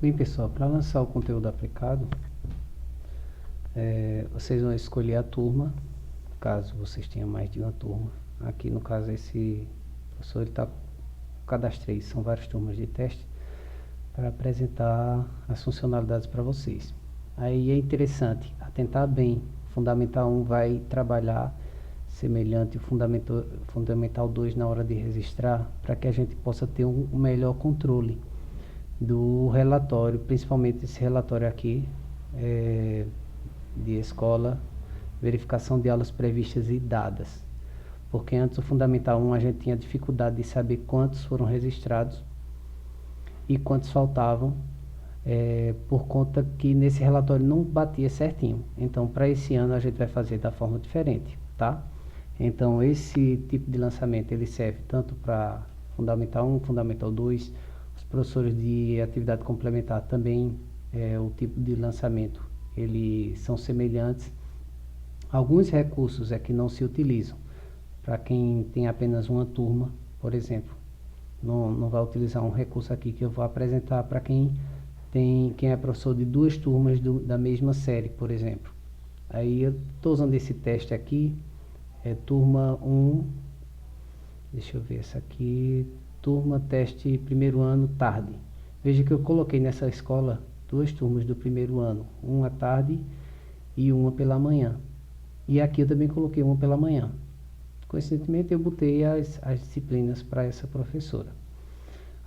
Bem, pessoal, para lançar o conteúdo aplicado, vocês vão escolher a turma, caso vocês tenham mais de uma turma. Aqui, no caso, esse professor cadastrei, são várias turmas de teste, para apresentar as funcionalidades para vocês. Aí é interessante atentar bem. Fundamental 1 vai trabalhar semelhante ao Fundamental 2 na hora de registrar, para que a gente possa ter um melhor controle do relatório, principalmente esse relatório aqui, de escola, verificação de aulas previstas e dadas. Porque antes o Fundamental 1 a gente tinha dificuldade de saber quantos foram registrados e quantos faltavam, por conta que nesse relatório não batia certinho. Então, para esse ano a gente vai fazer da forma diferente, tá? Então, esse tipo de lançamento ele serve tanto para Fundamental 1, Fundamental 2, os professores de atividade complementar também, o tipo de lançamento, eles são semelhantes. Alguns recursos é que não se utilizam. Para quem tem apenas uma turma, por exemplo, não vai utilizar um recurso aqui que eu vou apresentar para quem é professor de duas turmas da mesma série, por exemplo. Aí eu estou usando esse teste aqui, turma 1, deixa eu ver essa aqui, turma teste primeiro ano tarde. Veja que eu coloquei nessa escola duas turmas do primeiro ano, uma à tarde e uma pela manhã. E aqui eu também coloquei uma pela manhã. Coincidentemente eu botei as disciplinas para essa professora.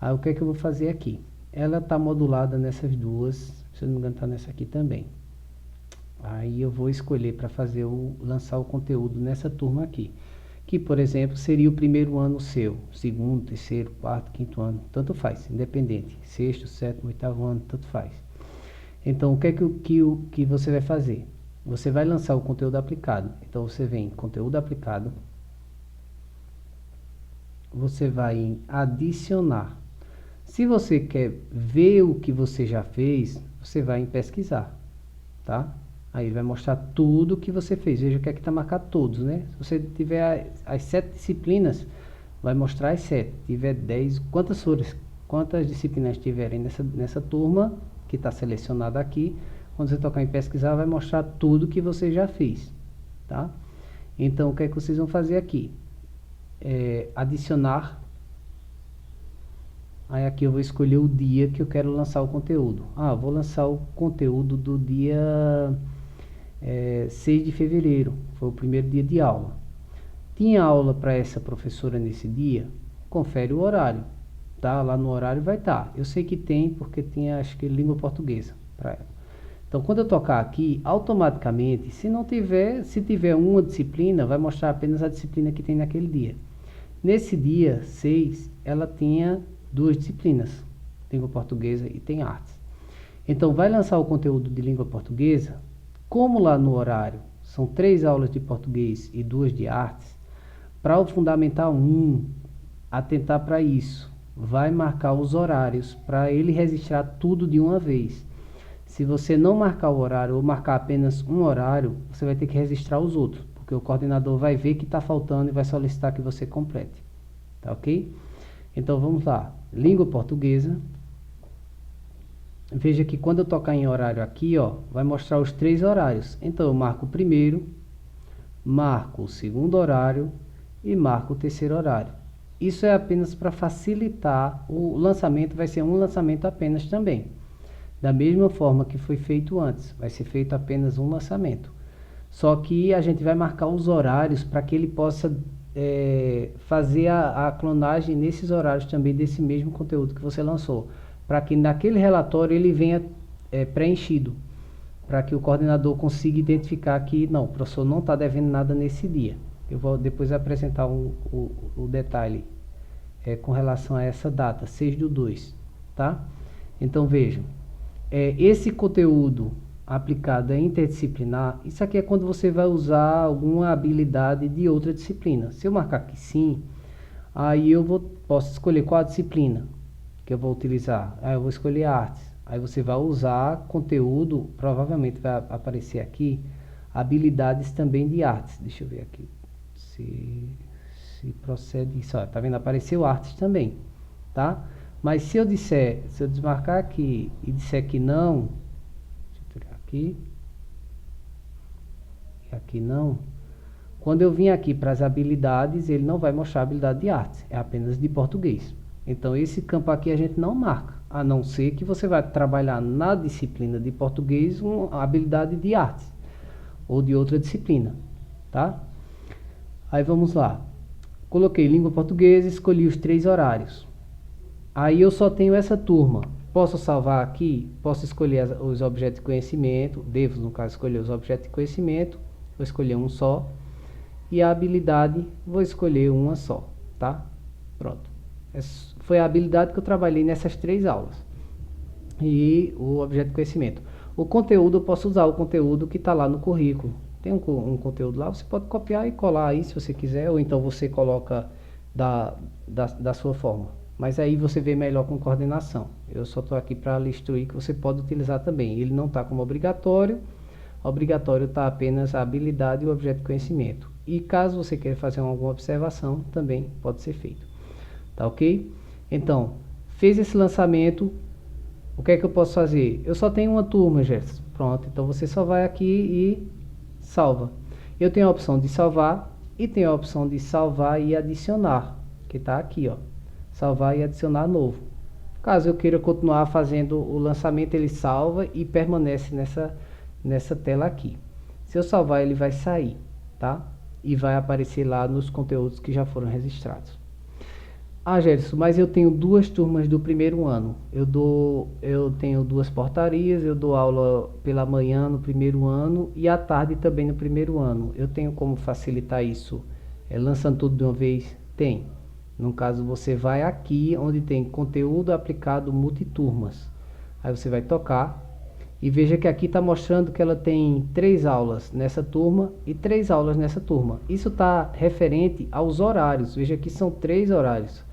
Aí o que é que eu vou fazer aqui? Ela está modulada nessas duas, se eu não me engano está nessa aqui também. Aí eu vou escolher para fazer lançar o conteúdo nessa turma aqui. Que, por exemplo, seria o primeiro ano seu, segundo, terceiro, quarto, quinto ano, tanto faz, independente. Sexto, sétimo, oitavo ano, tanto faz. Então, o que é que você vai fazer? Você vai lançar o conteúdo aplicado. Então, você vem em conteúdo aplicado. Você vai em adicionar. Se você quer ver o que você já fez, você vai em pesquisar, tá? Aí vai mostrar tudo que você fez. Veja que aqui está marcado todos, né? Se você tiver as 7 disciplinas, vai mostrar as 7. Se tiver 10, quantas disciplinas tiverem nessa turma, que está selecionada aqui, quando você tocar em pesquisar, vai mostrar tudo que você já fez, tá? Então, o que é que vocês vão fazer aqui? Adicionar. Aí aqui eu vou escolher o dia que eu quero lançar o conteúdo. Vou lançar o conteúdo do dia 6 de fevereiro, foi o primeiro dia de aula. Tinha aula para essa professora nesse dia? Confere o horário, tá? Lá no horário vai estar. Eu sei que tem, porque tinha, acho que, língua portuguesa para ela. Então, quando eu tocar aqui, automaticamente, se tiver uma disciplina, vai mostrar apenas a disciplina que tem naquele dia. Nesse dia 6, ela tinha 2 disciplinas, língua portuguesa e tem artes. Então, vai lançar o conteúdo de língua portuguesa. Como lá no horário são 3 aulas de português e 2 de artes, para o Fundamental 1 atentar para isso, vai marcar os horários para ele registrar tudo de uma vez. Se você não marcar o horário ou marcar apenas um horário, você vai ter que registrar os outros, porque o coordenador vai ver que está faltando e vai solicitar que você complete. Tá ok? Então vamos lá. Língua portuguesa. Veja que quando eu tocar em horário aqui, vai mostrar os 3 horários. Então eu marco o primeiro, marco o segundo horário e marco o terceiro horário. Isso é apenas para facilitar. O lançamento vai ser um lançamento apenas também. Da mesma forma que foi feito antes, vai ser feito apenas um lançamento. Só que a gente vai marcar os horários para que ele possa fazer a clonagem nesses horários também desse mesmo conteúdo que você lançou. Para que naquele relatório ele venha preenchido. Para que o coordenador consiga identificar que não, o professor não está devendo nada nesse dia. Eu vou depois apresentar o detalhe com relação a essa data, 6/2, tá? Então vejam. Esse conteúdo aplicado é interdisciplinar. Isso aqui é quando você vai usar alguma habilidade de outra disciplina. Se eu marcar aqui sim, aí posso escolher qual a disciplina que eu vou utilizar. Aí eu vou escolher artes. Aí você vai usar conteúdo, provavelmente vai aparecer aqui habilidades também de artes. Deixa eu ver aqui se procede isso. Tá vendo? Apareceu artes também, tá? Mas se eu desmarcar aqui e disser que não, deixa eu tirar aqui, e aqui não, quando eu vim aqui para as habilidades, ele não vai mostrar habilidade de artes, é apenas de português. Então esse campo aqui a gente não marca, a não ser que você vai trabalhar na disciplina de português uma habilidade de artes, ou de outra disciplina, tá? Aí vamos lá. Coloquei língua portuguesa, escolhi os 3 horários. Aí eu só tenho essa turma. Posso salvar aqui? Posso escolher os objetos de conhecimento. Devo, no caso, escolher os objetos de conhecimento. Vou escolher um só. E a habilidade, vou escolher uma só, tá? Pronto. Essa foi a habilidade que eu trabalhei nessas 3 aulas. E o objeto de conhecimento. O conteúdo, eu posso usar o conteúdo que está lá no currículo. Tem um conteúdo lá, você pode copiar e colar aí se você quiser, ou então você coloca da sua forma. Mas aí você vê melhor com coordenação. Eu só estou aqui para lhe instruir que você pode utilizar também. Ele não está como obrigatório. Obrigatório está apenas a habilidade e o objeto de conhecimento. E caso você queira fazer alguma observação, também pode ser feito. Tá ok? Então, fez esse lançamento. O que é que eu posso fazer? Eu só tenho uma turma, Gerson. Pronto, então você só vai aqui e salva. Eu tenho a opção de salvar e tenho a opção de salvar e adicionar, que está aqui, ó. Salvar e adicionar novo. Caso eu queira continuar fazendo o lançamento, ele salva e permanece nessa tela aqui. Se eu salvar, ele vai sair, tá? E vai aparecer lá nos conteúdos que já foram registrados. Ah, Gerson, mas eu tenho 2 turmas do primeiro ano. Eu tenho 2 portarias, eu dou aula pela manhã no primeiro ano e à tarde também no primeiro ano. Eu tenho como facilitar isso? Lançando tudo de uma vez? Tem. No caso, você vai aqui onde tem conteúdo aplicado multiturmas. Aí você vai tocar e veja que aqui está mostrando que ela tem 3 aulas nessa turma e 3 aulas nessa turma. Isso está referente aos horários. Veja que são 3 horários.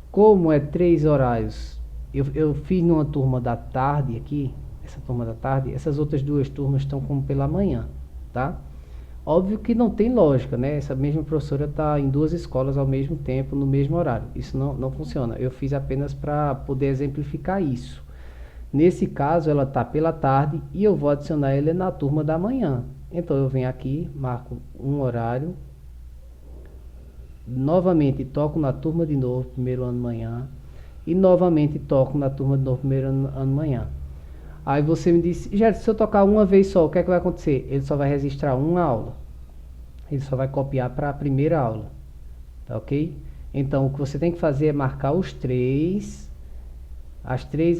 Como é 3 horários, eu fiz numa turma da tarde aqui, essa turma da tarde, essas outras 2 turmas estão como pela manhã, tá? Óbvio que não tem lógica, né? Essa mesma professora está em 2 escolas ao mesmo tempo, no mesmo horário. Isso não funciona. Eu fiz apenas para poder exemplificar isso. Nesse caso, ela está pela tarde e eu vou adicionar ela na turma da manhã. Então, eu venho aqui, marco um horário. Novamente toco na turma de novo, primeiro ano manhã. E novamente toco na turma de novo, primeiro ano manhã. Aí você me disse, Gerson, se eu tocar uma vez só, o que é que vai acontecer? Ele só vai registrar uma aula. Ele só vai copiar para a primeira aula. Tá ok? Então o que você tem que fazer é marcar as 3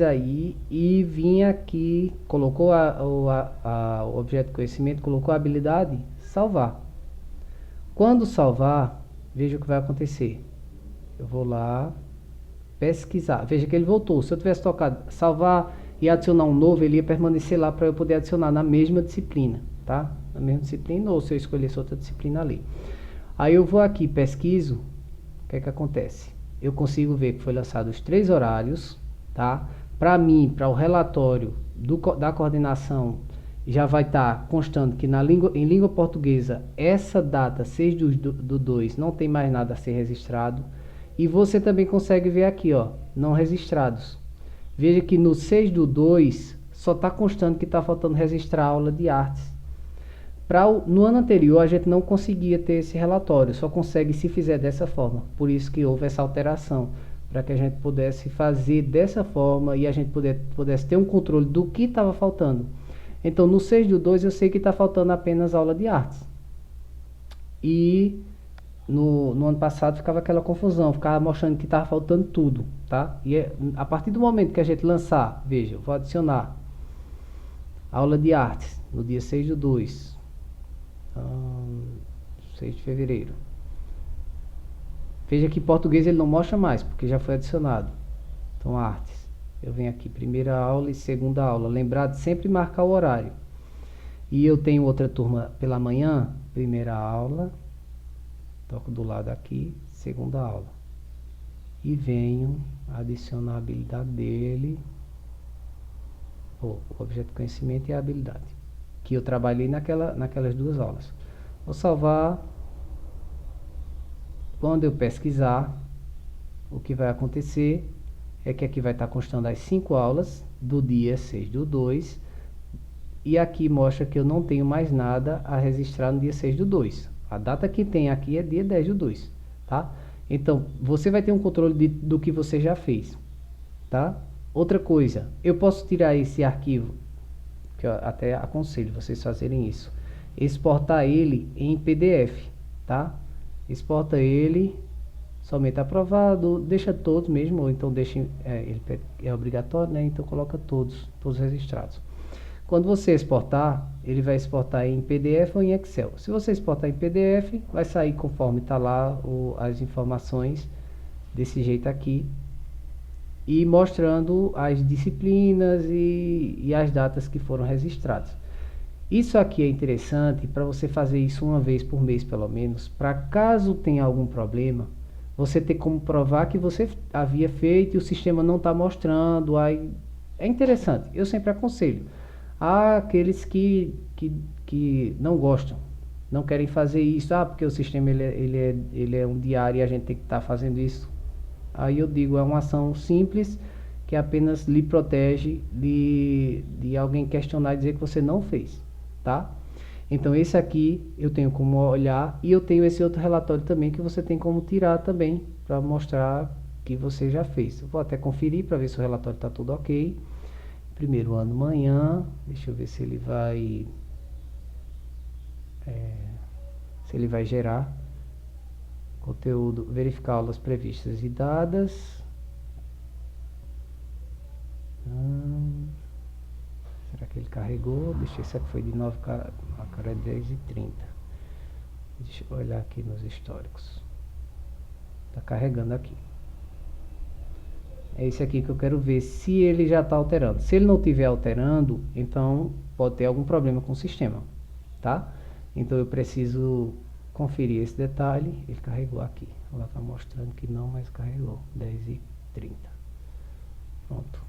aí e vir aqui, colocou o objeto de conhecimento, colocou a habilidade, salvar. Quando salvar, veja o que vai acontecer. Eu vou lá, pesquisar. Veja que ele voltou. Se eu tivesse tocado salvar e adicionar um novo, ele ia permanecer lá para eu poder adicionar na mesma disciplina, tá? Na mesma disciplina, ou se eu escolhesse outra disciplina ali. Aí eu vou aqui, pesquiso, o que é que acontece? Eu consigo ver que foi lançado os 3 horários, tá? Para mim, para o relatório da coordenação, já vai estar constando que em língua portuguesa, essa data, 6/2, não tem mais nada a ser registrado. E você também consegue ver aqui, ó, não registrados. Veja que no 6/2 só está constando que está faltando registrar a aula de artes. No ano anterior a gente não conseguia ter esse relatório, só consegue se fizer dessa forma. Por isso que houve essa alteração, para que a gente pudesse fazer dessa forma e a gente pudesse ter um controle do que estava faltando. Então no 6/2 eu sei que está faltando apenas aula de artes. E no ano passado ficava aquela confusão, ficava mostrando que estava faltando tudo, tá? E a partir do momento que a gente lançar, veja, eu vou adicionar aula de artes no dia 6/2, 6 de fevereiro. Veja que em português ele não mostra mais, porque já foi adicionado. Então, artes. Eu venho aqui, primeira aula e segunda aula. Lembrar de sempre marcar o horário. E eu tenho outra turma pela manhã, primeira aula. Toco do lado aqui, segunda aula. E venho adicionar a habilidade dele. O objeto de conhecimento e a habilidade. Que eu trabalhei naquelas 2 aulas. Vou salvar. Quando eu pesquisar, o que vai acontecer é que aqui vai estar constando as 5 aulas do dia 6/2, e aqui mostra que eu não tenho mais nada a registrar no dia 6/2. A data que tem aqui é dia 10/2, tá? Então, você vai ter um controle do que você já fez, tá? Outra coisa, eu posso tirar esse arquivo, que eu até aconselho vocês fazerem isso, exportar ele em PDF, tá? Exporta ele, somente aprovado, deixa todos mesmo, ou então deixa, ele é obrigatório, né? Então coloca todos registrados. Quando você exportar, ele vai exportar em PDF ou em Excel. Se você exportar em PDF, vai sair conforme está lá as informações, desse jeito aqui, e mostrando as disciplinas e as datas que foram registradas. Isso aqui é interessante para você fazer isso uma vez por mês, pelo menos, para caso tenha algum problema, você ter como provar que você havia feito e o sistema não está mostrando. Aí é interessante, eu sempre aconselho. Há aqueles que não gostam, não querem fazer isso, porque o sistema ele é um diário e a gente tem que estar fazendo isso. Aí eu digo, é uma ação simples que apenas lhe protege de alguém questionar e dizer que você não fez, tá? Então esse aqui eu tenho como olhar, e eu tenho esse outro relatório também que você tem como tirar também, para mostrar que você já fez. Eu vou até conferir para ver se o relatório está tudo ok. Primeiro ano manhã, deixa eu ver se ele vai gerar conteúdo, verificar aulas previstas e dadas. Será que ele carregou? Deixa eu, esse aqui foi de 9, agora é 10h30. Deixa eu olhar aqui nos históricos. Está carregando aqui. É esse aqui que eu quero ver se ele já está alterando. Se ele não estiver alterando, então pode ter algum problema com o sistema, tá? Então eu preciso conferir esse detalhe. Ele carregou aqui. Ela está mostrando que não, mas carregou. 10h30. Pronto.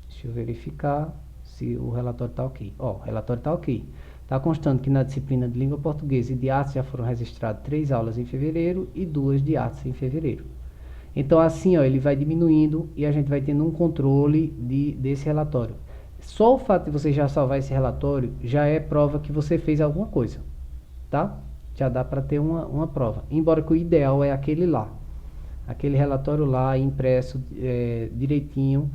Deixa eu verificar se o relatório está ok. Ó, o relatório está ok. Está constando que na disciplina de língua portuguesa e de artes já foram registradas 3 aulas em fevereiro e 2 de artes em fevereiro. Então assim, ó, ele vai diminuindo e a gente vai tendo um controle desse relatório. Só o fato de você já salvar esse relatório já é prova que você fez alguma coisa, tá? Já dá para ter uma prova. Embora que o ideal é aquele lá. Aquele relatório lá impresso direitinho,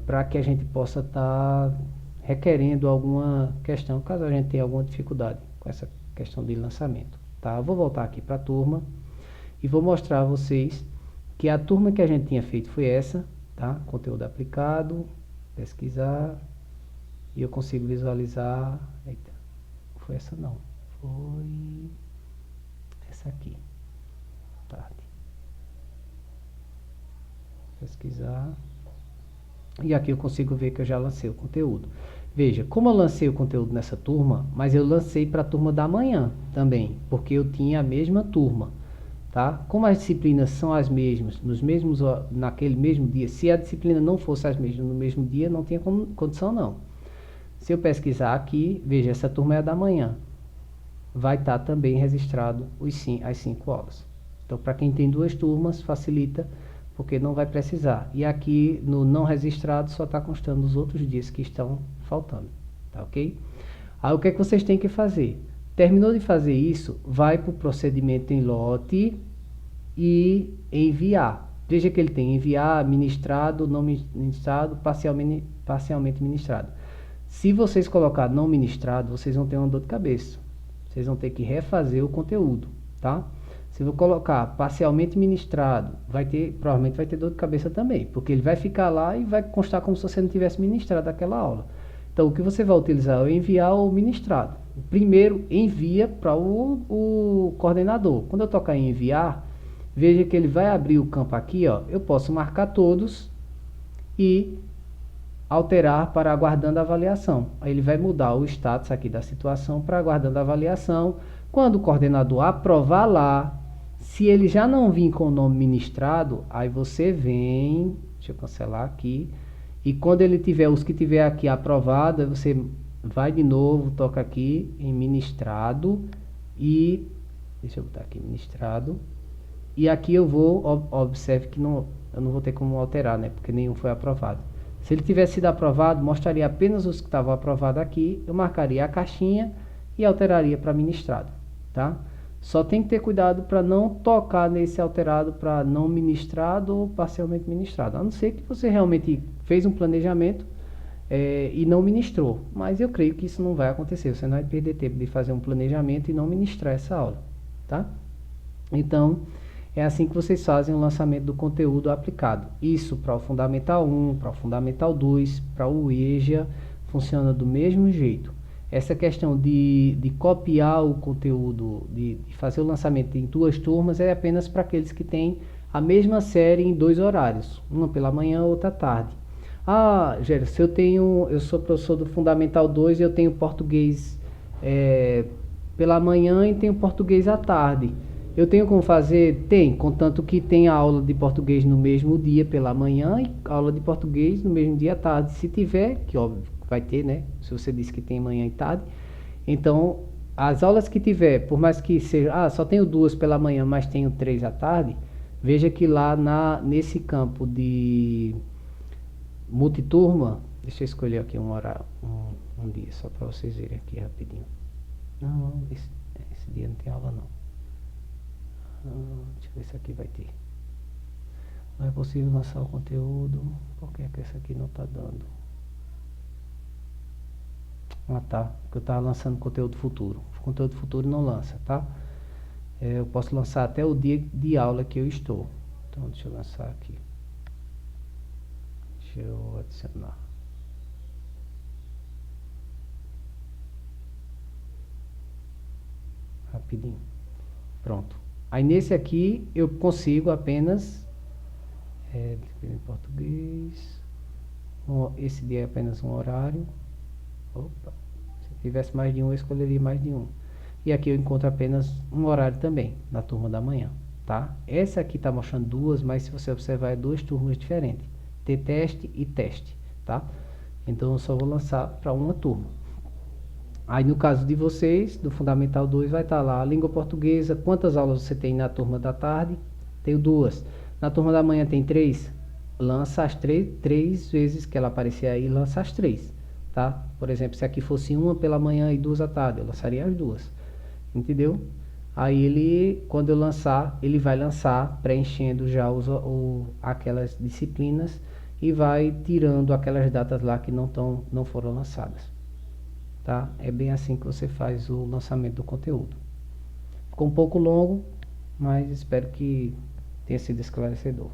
para que a gente possa estar requerendo alguma questão, caso a gente tenha alguma dificuldade com essa questão de lançamento, tá? Vou voltar aqui para a turma e vou mostrar a vocês que a turma que a gente tinha feito foi essa, tá? Conteúdo aplicado, pesquisar, e eu consigo visualizar. Eita, foi essa não, foi essa aqui, tarde. Pesquisar, e aqui eu consigo ver que eu já lancei o conteúdo. Veja, como eu lancei o conteúdo nessa turma, mas eu lancei para a turma da manhã também, porque eu tinha a mesma turma, tá? Como as disciplinas são as mesmas, naquele mesmo dia, se a disciplina não fosse as mesmas no mesmo dia, não tinha condição não. Se eu pesquisar aqui, veja, essa turma é a da manhã, vai estar também registrado as 5 aulas. Então, para quem tem 2 turmas, facilita, porque não vai precisar. E aqui no não registrado só está constando os outros dias que estão faltando, tá ok? Aí o que é que vocês têm que fazer? Terminou de fazer isso, vai para o procedimento em lote e enviar. Veja que ele tem enviar, ministrado, não ministrado, parcialmente ministrado. Se vocês colocar não ministrado, vocês vão ter uma dor de cabeça. Vocês vão ter que refazer o conteúdo, tá? Se eu colocar parcialmente ministrado, provavelmente vai ter dor de cabeça também, porque ele vai ficar lá e vai constar como se você não tivesse ministrado aquela aula. Então, o que você vai utilizar é o enviar ou ministrado. Primeiro, envia para o coordenador. Quando eu tocar em enviar, veja que ele vai abrir o campo aqui, ó. Eu posso marcar todos e alterar para aguardando avaliação. Aí ele vai mudar o status aqui da situação para aguardando avaliação. Quando o coordenador aprovar lá, se ele já não vir com o nome ministrado, aí você vem, deixa eu cancelar aqui, e quando ele tiver, os que tiver aqui aprovado, você vai de novo, toca aqui em ministrado, e, deixa eu botar aqui ministrado, E aqui eu observe que eu não vou ter como alterar, né? Porque nenhum foi aprovado. Se ele tivesse sido aprovado, mostraria apenas os que estavam aprovados aqui, eu marcaria a caixinha e alteraria para ministrado, tá? Só tem que ter cuidado para não tocar nesse alterado para não ministrado ou parcialmente ministrado, a não ser que você realmente fez um planejamento e não ministrou, mas eu creio que isso não vai acontecer, você não vai perder tempo de fazer um planejamento e não ministrar essa aula, tá? Então, é assim que vocês fazem o lançamento do conteúdo aplicado. Isso para o Fundamental 1, para o Fundamental 2, para o EJA, funciona do mesmo jeito. Essa questão de copiar o conteúdo, de fazer o lançamento em 2 turmas, é apenas para aqueles que têm a mesma série em 2 horários, uma pela manhã, outra à tarde. Ah, Gério, se eu sou professor do Fundamental 2 e eu tenho português pela manhã e tenho português à tarde. Eu tenho como fazer? Tem, contanto que tenha aula de português no mesmo dia pela manhã e aula de português no mesmo dia à tarde. Se tiver, que óbvio vai ter, né? Se você disse que tem manhã e tarde. Então, as aulas que tiver, por mais que seja, só tenho 2 pela manhã, mas tenho 3 à tarde, veja que lá nesse campo de multiturma, deixa eu escolher aqui um horário, um dia, só para vocês verem aqui rapidinho. Não, esse dia não tem aula não. Deixa eu ver se aqui vai ter. Não é possível lançar o conteúdo. Por que é que essa aqui não está dando? Tá. Porque eu estava lançando conteúdo futuro. O conteúdo futuro não lança, tá? Eu posso lançar até o dia de aula que eu estou. Então deixa eu lançar aqui. Deixa eu adicionar. Rapidinho. Pronto. Aí nesse aqui eu consigo apenas em português. Esse dia é apenas um horário. Opa, se tivesse mais de um eu escolheria mais de um. E aqui eu encontro apenas um horário também, na turma da manhã, tá? Essa aqui está mostrando 2, mas se você observar é 2 turmas diferentes. Tem teste e teste, tá? Então eu só vou lançar para uma turma. Aí no caso de vocês, do Fundamental 2, vai estar lá a língua portuguesa. Quantas aulas você tem na turma da tarde? Tenho 2. Na turma da manhã tem 3. Lança as 3 vezes que ela aparecer aí, lança as 3. Tá? Por exemplo, se aqui fosse uma pela manhã e 2 à tarde, eu lançaria as 2. Entendeu? Aí ele, quando eu lançar, ele vai lançar preenchendo já aquelas disciplinas e vai tirando aquelas datas lá que não foram lançadas. Tá? É bem assim que você faz o lançamento do conteúdo. Ficou um pouco longo, mas espero que tenha sido esclarecedor.